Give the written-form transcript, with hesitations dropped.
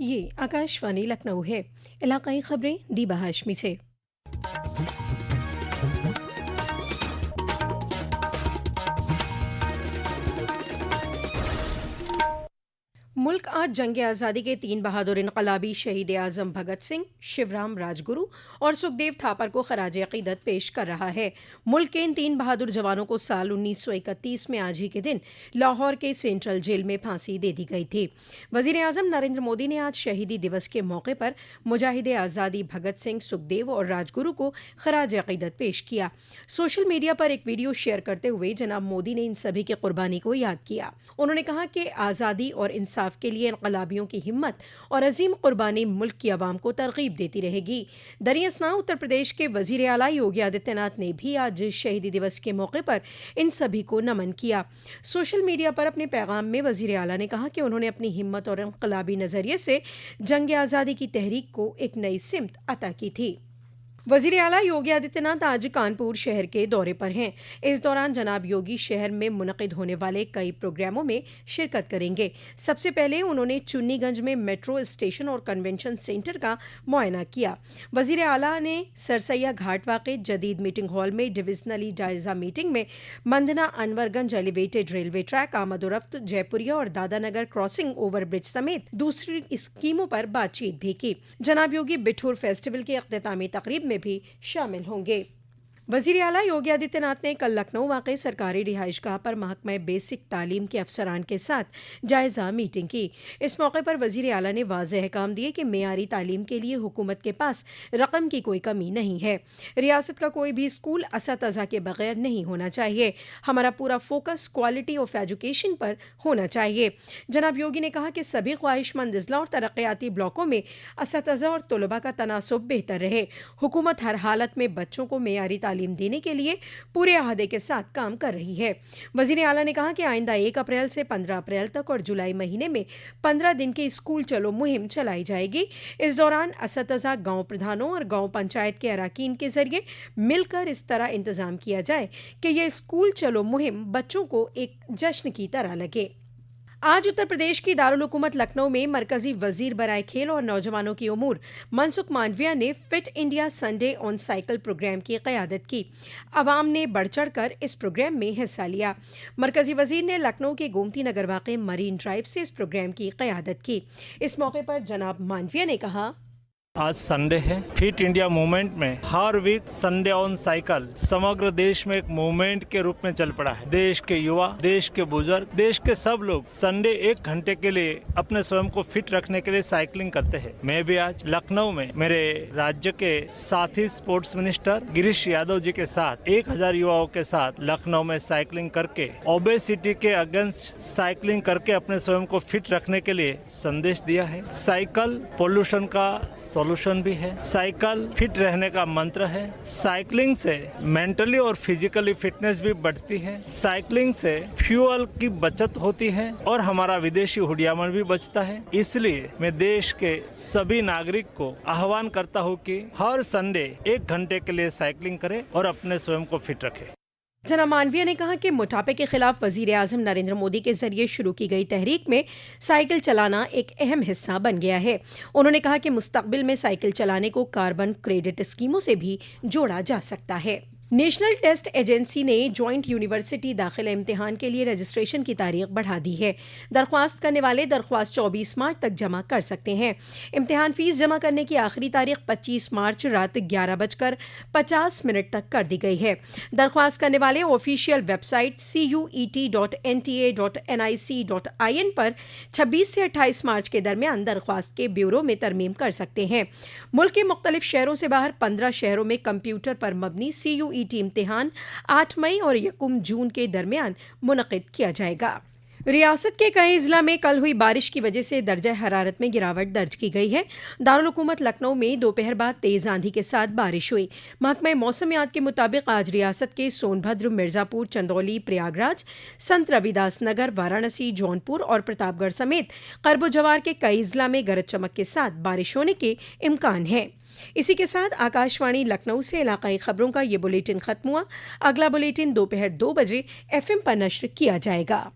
ये आकाशवाणी लखनऊ है। इलाकाई खबरें दीबा हाशमी से। मुल्क आज जंग आज़ादी के 3 बहादुर इनकलाबी शहीद आज़म भगत सिंह, शिवराम राजगुरु और सुखदेव थापर को खराज अक़ीदत पेश कर रहा है। मुल्क के इन 3 बहादुर जवानों को साल 1931 में आज ही के दिन लाहौर के सेंट्रल जेल में फांसी दे दी गई थी। वज़ीर आज़म नरेंद्र मोदी ने आज शहीदी दिवस के मौके पर मुजाहिद आज़ादी भगत सिंह, सुखदेव और राजगुरु को खराज अक़ीदत पेश किया। सोशल मीडिया पर एक वीडियो शेयर करते हुए जनाब मोदी ने इन सभी की कुर्बानी को याद किया। उन्होंने कहा कि आज़ादी और इंसाफ के लिए इनकलाबियों की हिम्मत और अजीम कुर्बानी मुल्क की आवाम को तरगीब देती रहेगी। दरियासना उत्तर प्रदेश के वजीर आला योगी आदित्यनाथ ने भी आज शहीदी दिवस के मौके पर इन सभी को नमन किया। सोशल मीडिया पर अपने पैगाम में वजीर आला ने कहा कि उन्होंने अपनी हिम्मत और इनकलाबी नजरिए से जंग आज़ादी की तहरीक को एक नई सिमत अता की थी। वज़ीर आला योगी आदित्यनाथ आज कानपुर शहर के दौरे पर हैं। इस दौरान जनाब योगी शहर में मुनक़िद होने वाले कई प्रोग्रामों में शिरकत करेंगे। सबसे पहले उन्होंने चुन्नीगंज में मेट्रो स्टेशन और कन्वेंशन सेंटर का मुआयना किया। वज़ीर आला ने सरसैया घाट वाक़े जदीद मीटिंग हॉल में डिविजनली जायज़ा मीटिंग में Mandhana Anwarganj elevated railway track, आमदोरफ्त, जयपुरिया और दादानगर क्रॉसिंग ओवर ब्रिज समेत दूसरी स्कीमों पर बातचीत भी की। जनाब योगी बिठूर फेस्टिवल के इख्तितामी तकरीब में भी शामिल होंगे। वज़ीर आला योगी आदित्यनाथ ने कल लखनऊ वाक़ई सरकारी रिहाइशगाह पर महकमा बेसिक तालीम के अफसरान के साथ जायज़ा मीटिंग की। इस मौके पर वज़ीर आला ने वाज़ेह अहकाम दिए कि मेयारी तालीम के लिए हुकूमत के पास रकम की कोई कमी नहीं है। रियासत का कोई भी स्कूल असतज़ा के बगैर नहीं होना चाहिए। हमारा पूरा फोकस क्वालिटी ऑफ एजुकेशन पर होना चाहिए। जनाब योगी ने कहा कि सभी ख्वाहिशमंद अजला और तरक्याती ब्लॉकों में असतज़ा और तलबा का तनासुब बेहतर रहे। हुकूमत हर हालत में बच्चों को मेयारी तालीम देने के लिए पूरे अहदे के साथ काम कर रही है। वज़ीर आला ने कहा कि आइंदा 1 अप्रैल से 15 अप्रैल तक और जुलाई महीने में 15 दिन की स्कूल चलो मुहिम चलाई जाएगी। इस दौरान असतज़ा गांव प्रधानों और गांव पंचायत के अराकीन के जरिए मिलकर इस तरह इंतजाम किया जाए कि यह स्कूल चलो मुहिम बच्चों को एक जश्न की तरह लगे। आज उत्तर प्रदेश की दारुल हुकूमत लखनऊ में मरकजी वजीर बराए खेल और नौजवानों की उमूर मनसुख मांडविया ने fit India Sunday on cycle programme की क़यादत की। अवाम ने बढ़ चढ़ कर इस प्रोग्राम में हिस्सा लिया। मरकजी वजीर ने लखनऊ के गोमती नगर वाक़े मरीन ड्राइव से इस प्रोग्राम की क़यादत की। इस मौके पर जनाब मांडविया ने कहा, आज संडे है। फिट इंडिया मूवमेंट में हर वीक संडे ऑन साइकिल समग्र देश में एक मूवमेंट के रूप में चल पड़ा है। देश के युवा, देश के बुजुर्ग, देश के सब लोग संडे 1 घंटे के लिए अपने स्वयं को फिट रखने के लिए साइकिलिंग करते हैं। मैं भी आज लखनऊ में मेरे राज्य के साथी स्पोर्ट्स मिनिस्टर गिरीश यादव जी के साथ 1000 युवाओं के साथ लखनऊ में साइकिलिंग करके ओबेसिटी के अगेंस्ट साइकिलिंग करके अपने स्वयं को फिट रखने के लिए संदेश दिया है। साइकिल पोल्यूशन का सॉल्यूशन भी है। साइकिल फिट रहने का मंत्र है। साइकिलिंग से मेंटली और फिजिकली फिटनेस भी बढ़ती है। साइकिलिंग से फ्यूल की बचत होती है और हमारा विदेशी हुडियामन भी बचता है। इसलिए मैं देश के सभी नागरिक को आह्वान करता हूँ कि हर संडे 1 घंटे के लिए साइकिलिंग करें और अपने स्वयं को फिट रखें। जनाब मांडविया ने कहा कि मोटापे के खिलाफ वजीर आज़म नरेंद्र मोदी के जरिए शुरू की गई तहरीक में साइकिल चलाना एक अहम हिस्सा बन गया है। उन्होंने कहा कि मुस्तकबिल में साइकिल चलाने को कार्बन क्रेडिट स्कीमों से भी जोड़ा जा सकता है। नेशनल टेस्ट एजेंसी ने जॉइंट यूनिवर्सिटी दाखिला इम्तिहान के लिए रजिस्ट्रेशन की तारीख बढ़ा दी है। दरख्वास्त करने वाले दरख्वास्त 24 मार्च तक जमा कर सकते हैं। इम्तिहान फीस जमा करने की आखिरी तारीख 25 मार्च रात 11:50 तक कर दी गई है। दरख्वास्त करने वाले ऑफिशियल वेबसाइट CUET.NTA.nic.in पर 26 से 28 मार्च के दरमियान दरख्वास्त के ब्यूरो में तरमीम कर सकते हैं। मुल्क के मुख्तलिफ शहरों से बाहर 15 शहरों में कंप्यूटर पर मबनी CUET इम्तिहान 8 मई और 1 जून के दरमियान मुनक़िद किया जाएगा। रियासत के कई अजला में कल हुई बारिश की वजह से दर्जा हरारत में गिरावट दर्ज की गई है। दारुल हुकूमत लखनऊ में दोपहर बाद तेज आंधी के साथ बारिश हुई। महकमा मौसमियात के मुताबिक आज रियासत के सोनभद्र, मिर्ज़ापुर, चंदौली, प्रयागराज, संत रविदास नगर, वाराणसी, जौनपुर और प्रतापगढ़ समेत कर्ब जवार के कई अजला में गरज चमक के साथ बारिश होने के इम्कान है। इसी के साथ आकाशवाणी लखनऊ से इलाकाई खबरों का ये बुलेटिन खत्म हुआ। अगला बुलेटिन दोपहर 2 बजे FM पर नश्र किया जाएगा।